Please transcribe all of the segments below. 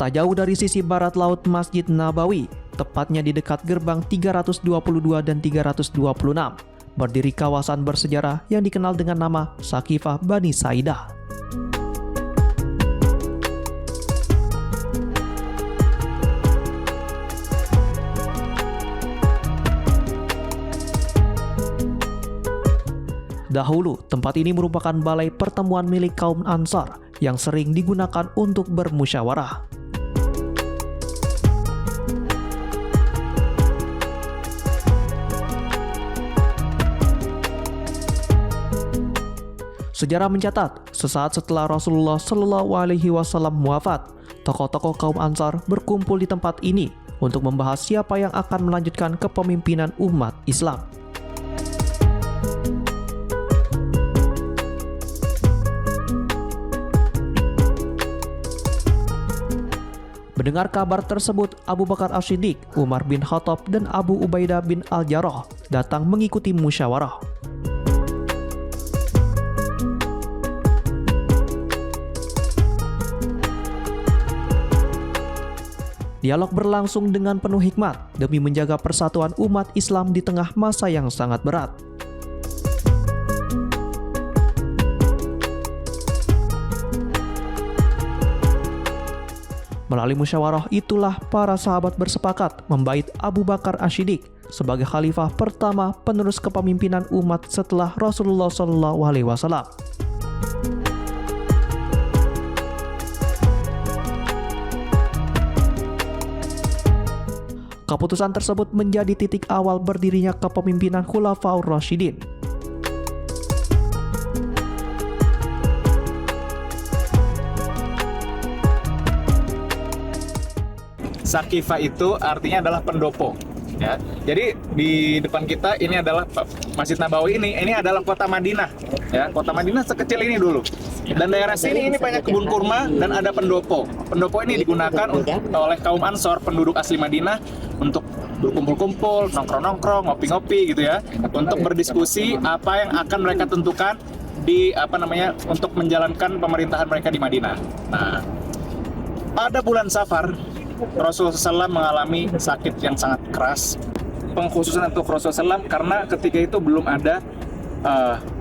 Tak jauh dari sisi barat laut Masjid Nabawi, tepatnya di dekat gerbang 322 dan 326, berdiri kawasan bersejarah yang dikenal dengan nama Sakifah Bani Saidah. Dahulu, tempat ini merupakan balai pertemuan milik kaum Ansar yang sering digunakan untuk bermusyawarah. Sejarah mencatat, sesaat setelah Rasulullah Shallallahu Alaihi Wasallam wafat, tokoh-tokoh kaum Ansar berkumpul di tempat ini untuk membahas siapa yang akan melanjutkan kepemimpinan umat Islam. Mendengar kabar tersebut, Abu Bakar As-Siddiq, Umar bin Khattab, dan Abu Ubaidah bin Al-Jarrah datang mengikuti musyawarah. Dialog berlangsung dengan penuh hikmat demi menjaga persatuan umat Islam di tengah masa yang sangat berat. Melalui musyawarah itulah para sahabat bersepakat membait Abu Bakar As-Siddiq sebagai khalifah pertama penerus kepemimpinan umat setelah Rasulullah SAW. Keputusan tersebut menjadi titik awal berdirinya kepemimpinan Khulafaur Rasyidin. Sakifah itu artinya adalah pendopo. Ya. Jadi di depan kita ini adalah Masjid Nabawi ini adalah kota Madinah. Ya, kota Madinah sekecil ini dulu. Dan daerah sini ini banyak kebun kurma dan ada pendopo. Pendopo ini digunakan oleh kaum Ansor, penduduk asli Madinah, untuk berkumpul-kumpul, nongkrong-nongkrong, ngopi-ngopi gitu ya, untuk berdiskusi apa yang akan mereka tentukan di untuk menjalankan pemerintahan mereka di Madinah. Nah, pada bulan Safar Rasulullah SAW mengalami sakit yang sangat keras. Pengkhususan untuk Rasulullah SAW karena ketika itu belum ada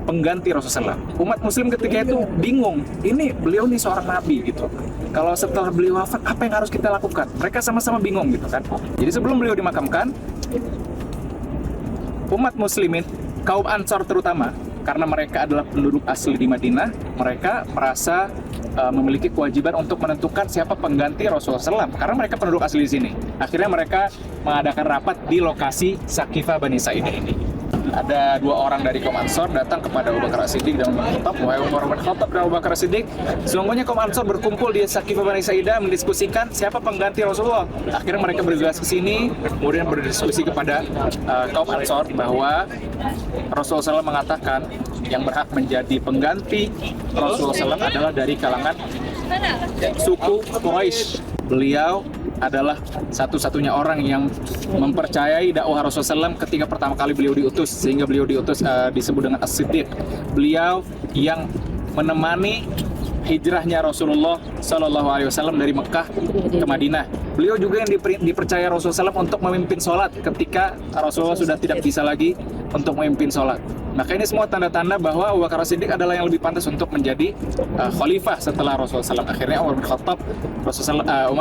pengganti Rasulullah SAW. Umat Muslim ketika itu bingung, ini beliau nih seorang nabi gitu. Kalau setelah beliau wafat, apa yang harus kita lakukan? Mereka sama-sama bingung gitu kan. Jadi sebelum beliau dimakamkan, umat Muslimin, kaum Ansar terutama, karena mereka adalah penduduk asli di Madinah, mereka merasa memiliki kewajiban untuk menentukan siapa pengganti Rasulullah SAW karena mereka penduduk asli di sini. Akhirnya mereka mengadakan rapat di lokasi Sakifah Bani Saidah ini. Ada dua orang dari kaum Ansor datang kepada Abu Bakar As-Siddiq dan Umar bin Khattab. Wahai Umar bin Khattab dan Abu Bakar As-Siddiq, sesungguhnya kaum Ansor berkumpul di Sakifah Bani Saidah mendiskusikan siapa pengganti Rasulullah. Akhirnya mereka bergegas ke sini, kemudian berdiskusi kepada kaum Ansor bahwa Rasulullah SAW mengatakan yang berhak menjadi pengganti Rasulullah SAW adalah dari kalangan suku Quraisy. Beliau adalah satu-satunya orang yang mempercayai dakwah Rasulullah SAW ketika pertama kali beliau diutus, sehingga beliau diutus disebut dengan As-Siddiq. Beliau yang menemani hijrahnya Rasulullah SAW dari Mekah ke Madinah. Beliau juga yang dipercaya Rasulullah SAW untuk memimpin sholat ketika Rasulullah sudah tidak bisa lagi untuk memimpin sholat. Maka ini semua tanda-tanda bahwa Abu Bakar As-Siddiq adalah yang lebih pantas untuk menjadi khalifah setelah Rasulullah SAW. Akhirnya Umar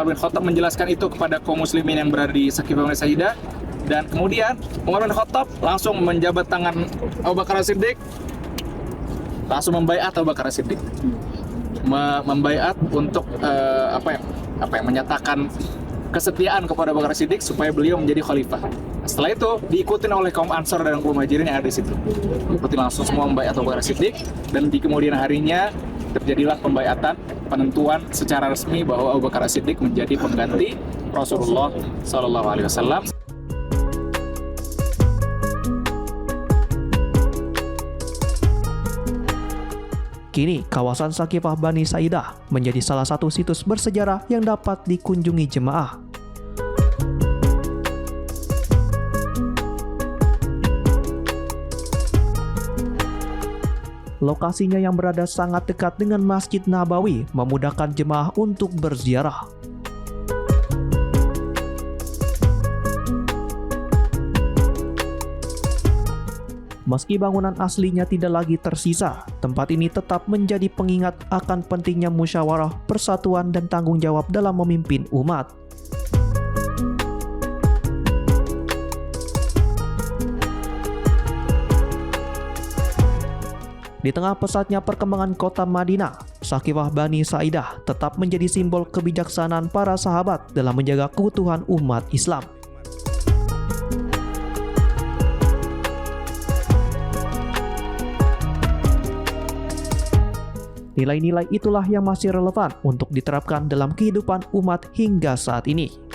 bin Khattab menjelaskan itu kepada kaum muslimin yang berada di Sakifah Bani Saidah, dan kemudian Umar bin Khattab langsung menjabat tangan Abu Bakar As-Siddiq, langsung membaiat Abu Bakar As-Siddiq, membaiat untuk menyatakan kesetiaan kepada Abu Bakar As-Siddiq supaya beliau menjadi khalifah. Setelah itu diikuti oleh kaum Ansar dan kaum Muhajirin yang ada di situ. Ikuti langsung semua membaiat Abu Bakar As-Siddiq, dan di kemudian harinya terjadilah pembaiatan, penentuan secara resmi bahwa Abu Bakar As-Siddiq menjadi pengganti Rasulullah SAW. Kini, kawasan Sakifah Bani Saidah menjadi salah satu situs bersejarah yang dapat dikunjungi jemaah. Lokasinya yang berada sangat dekat dengan Masjid Nabawi memudahkan jemaah untuk berziarah. Meski bangunan aslinya tidak lagi tersisa, tempat ini tetap menjadi pengingat akan pentingnya musyawarah, persatuan, dan tanggung jawab dalam memimpin umat. Di tengah pesatnya perkembangan kota Madinah, Sakifah Bani Saidah tetap menjadi simbol kebijaksanaan para sahabat dalam menjaga keutuhan umat Islam. Nilai-nilai itulah yang masih relevan untuk diterapkan dalam kehidupan umat hingga saat ini.